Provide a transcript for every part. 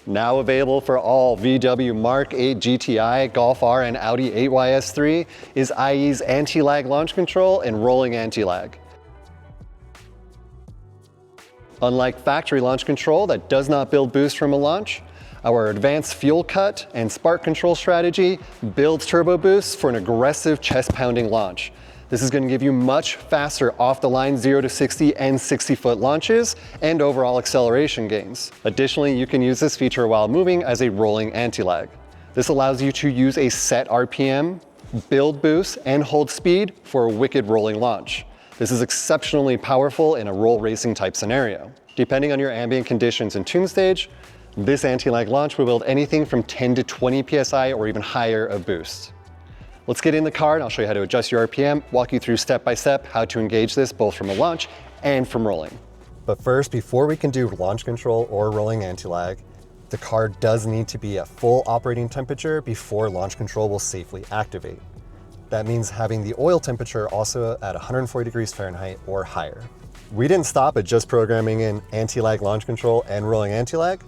Now available for all VW Mark 8 GTI, Golf R, and Audi 8YS3 is IE's anti-lag launch control and rolling anti-lag. Unlike factory launch control that does not build boost from a launch, our advanced fuel cut and spark control strategy builds turbo boosts for an aggressive chest-pounding launch. This is going to give you much faster off-the-line 0 to 60 and 60-foot launches and overall acceleration gains. Additionally, you can use this feature while moving as a rolling anti-lag. This allows you to use a set RPM, build boost, and hold speed for a wicked rolling launch. This is exceptionally powerful in a roll racing type scenario. Depending on your ambient conditions and tune stage, this anti-lag launch will build anything from 10 to 20 PSI or even higher of boost. Let's get in the car and I'll show you how to adjust your RPM, walk you through step by step how to engage this both from a launch and from rolling. But first, before we can do launch control or rolling anti-lag, the car does need to be at full operating temperature before launch control will safely activate. That means having the oil temperature also at 140 degrees Fahrenheit or higher. We didn't stop at just programming in anti-lag launch control and rolling anti-lag.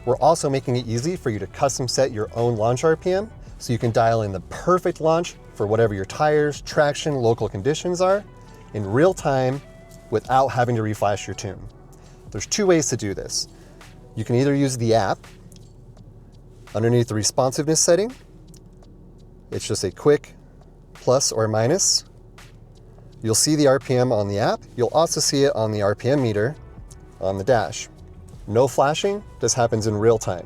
We're also making it easy for you to custom set your own launch RPM so you can dial in the perfect launch for whatever your tires, traction, local conditions are in real time without having to reflash your tune. There's two ways to do this. You can either use the app underneath the responsiveness setting. It's just a quick plus or minus. You'll see the RPM on the app. You'll also see it on the RPM meter on the dash. No flashing, this happens in real time.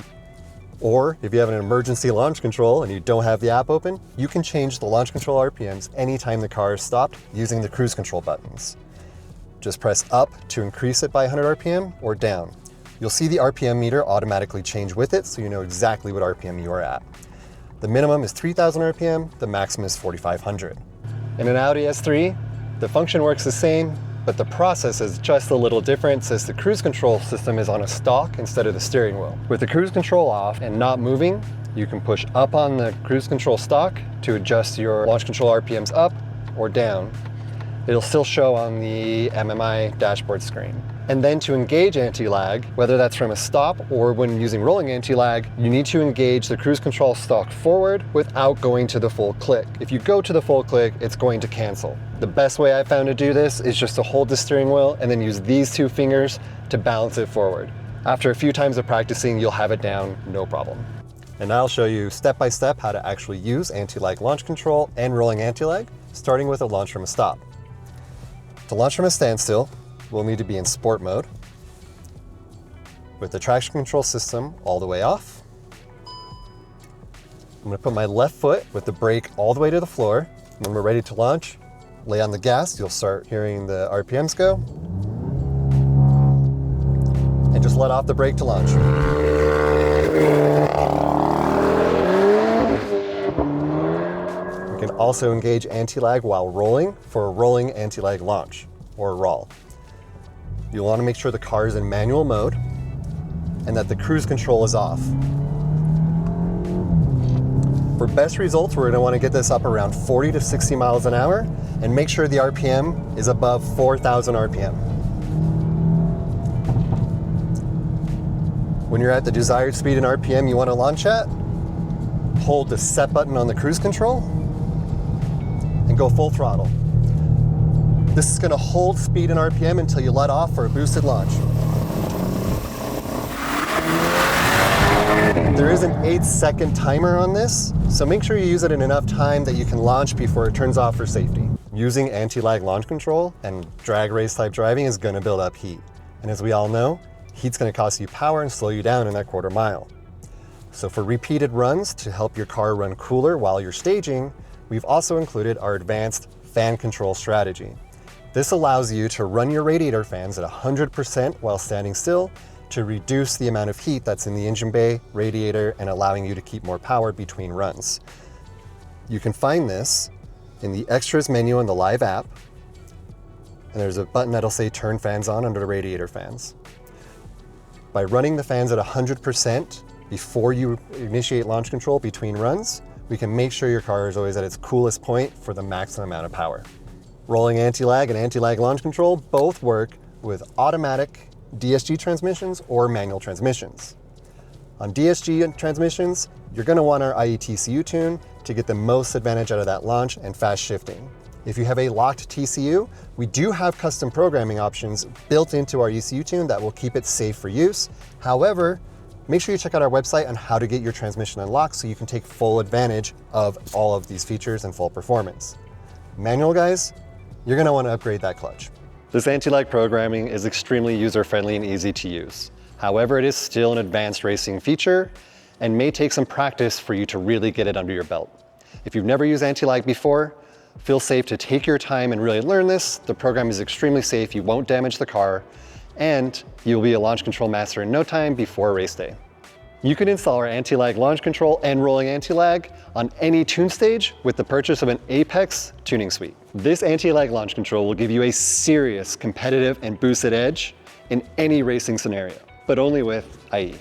Or if you have an emergency launch control and you don't have the app open, you can change the launch control RPMs anytime the car is stopped using the cruise control buttons. Just press up to increase it by 100 RPM or down. You'll see the RPM meter automatically change with it so you know exactly what RPM you are at. The minimum is 3,000 RPM, the maximum is 4,500. In an Audi S3, the function works the same, but the process is just a little different since the cruise control system is on a stalk instead of the steering wheel. With the cruise control off and not moving, you can push up on the cruise control stalk to adjust your launch control RPMs up or down. It'll still show on the MMI dashboard screen. And then to engage anti-lag, whether that's from a stop or when using rolling anti-lag, you need to engage the cruise control stalk forward without going to the full click. If you go to the full click, it's going to cancel. The best way I found to do this is just to hold the steering wheel and then use these two fingers to balance it forward. After a few times of practicing, you'll have it down, no problem. And I'll show you step by step how to actually use anti-lag launch control and rolling anti-lag, starting with a launch from a stop. To launch from a standstill, we'll need to be in sport mode with the traction control system all the way off. I'm going to put my left foot with the brake all the way to the floor. When we're ready to launch, lay on the gas, you'll start hearing the RPMs go. And just let off the brake to launch. You can also engage anti-lag while rolling for a rolling anti-lag launch, or roll. You'll want to make sure the car is in manual mode and that the cruise control is off. For best results, we're going to want to get this up around 40 to 60 miles an hour and make sure the RPM is above 4,000 RPM. When you're at the desired speed and RPM you want to launch at, hold the set button on the cruise control and go full throttle. This is going to hold speed and RPM until you let off for a boosted launch. There is an 8-second timer on this, so make sure you use it in enough time that you can launch before it turns off for safety. Using anti-lag launch control and drag race type driving is going to build up heat. And as we all know, heat's going to cost you power and slow you down in that quarter mile. So for repeated runs to help your car run cooler while you're staging, we've also included our advanced fan control strategy. This allows you to run your radiator fans at 100% while standing still to reduce the amount of heat that's in the engine bay, radiator, and allowing you to keep more power between runs. You can find this in the extras menu on the live app, and there's a button that'll say turn fans on under the radiator fans. By running the fans at 100% before you initiate launch control between runs, we can make sure your car is always at its coolest point for the maximum amount of power. Rolling anti-lag and anti-lag launch control both work with automatic DSG transmissions or manual transmissions. On DSG transmissions, you're going to want our IE TCU tune to get the most advantage out of that launch and fast shifting. If you have a locked TCU, we do have custom programming options built into our ECU tune that will keep it safe for use. However, make sure you check out our website on how to get your transmission unlocked so you can take full advantage of all of these features and full performance. Manual guys, you're going to want to upgrade that clutch. This anti-lag programming is extremely user-friendly and easy to use. However, it is still an advanced racing feature and may take some practice for you to really get it under your belt. If you've never used anti-lag before, feel safe to take your time and really learn this. The program is extremely safe, you won't damage the car, and you'll be a launch control master in no time before race day. You can install our anti-lag launch control and rolling anti-lag on any tune stage with the purchase of an Apex tuning suite. This anti-lag launch control will give you a serious competitive and boosted edge in any racing scenario, but only with IE.